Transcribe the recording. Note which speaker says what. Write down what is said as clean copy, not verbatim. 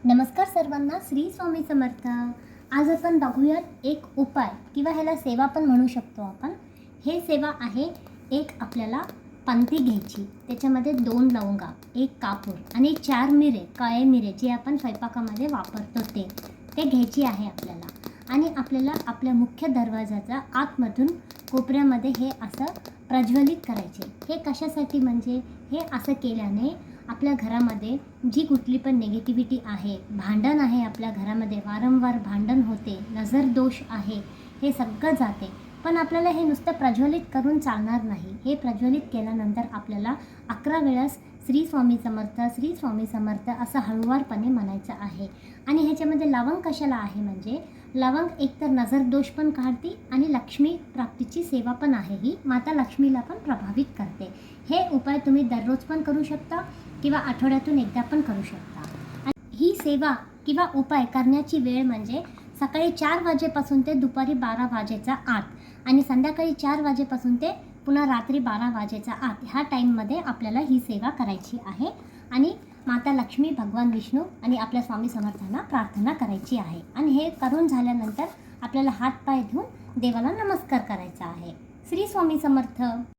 Speaker 1: नमस्कार सर्वांना, श्री स्वामी समर्थ। आज आपण बघूयात एक उपाय किंवा ह्याला सेवा पण म्हणू शकतो आपण। हे सेवा आहे, एक आपल्याला पंथी घ्यायची, त्याच्यामध्ये 2 लवंगा, 1 कापूर आणि 4 मिरे, काळे मिरे जे आपण स्वयंपाकामध्ये वापरतो ते घ्यायची आहे आपल्याला। आणि आपल्याला आपल्या मुख्य दरवाजाचा आतमधून कोपऱ्यामध्ये हे असं प्रज्वलित करायचे। हे कशासाठी म्हणजे हे असं केल्याने आपल्या घरामध्ये जी कुठली पण नेगेटिव्हिटी आहे, भांडण आहे, आपल्या घरामध्ये वारंवार भांडण होते, नजर दोष आहे, हे सगळं जाते। पण आपल्याला हे नुसतं प्रज्वलित करून चालणार नाही। हे प्रज्वलित केल्यानंतर आपल्याला 11 वेळेस श्री स्वामी समर्थ, श्री स्वामी समर्थ असं हळूवारपणे म्हणायचं आहे। आणि ह्याच्यामध्ये लवंग कशाला आहे म्हणजे लवंग एकतर नजर दोष पण काढते आणि लक्ष्मी प्राप्तीची सेवा पण आहे, ही माता लक्ष्मीला पण प्रभावित करते। हे उपाय तुम्ही दररोज पण करू शकता किंवा आठवड्यातून एकदा पण करू शकता। आणि ही सेवा किंवा उपाय करण्याची वेळ म्हणजे सकाळी 4 वाजेपासून ते दुपारी 12 वाजेच्या आत आणि संध्याकाळी 4 वाजेपासून ते पुन्हा रात्री 12 वाजेच्या आत, ह्या टाईममध्ये आपल्याला ही सेवा करायची आहे। आणि माता लक्ष्मी, भगवान विष्णू आणि आपल्या स्वामी समर्थांना प्रार्थना करायची आहे। आणि हे करून झाल्यानंतर आपल्याला हात पाय धुवून देवाला नमस्कार करायचा आहे। श्री स्वामी समर्थ।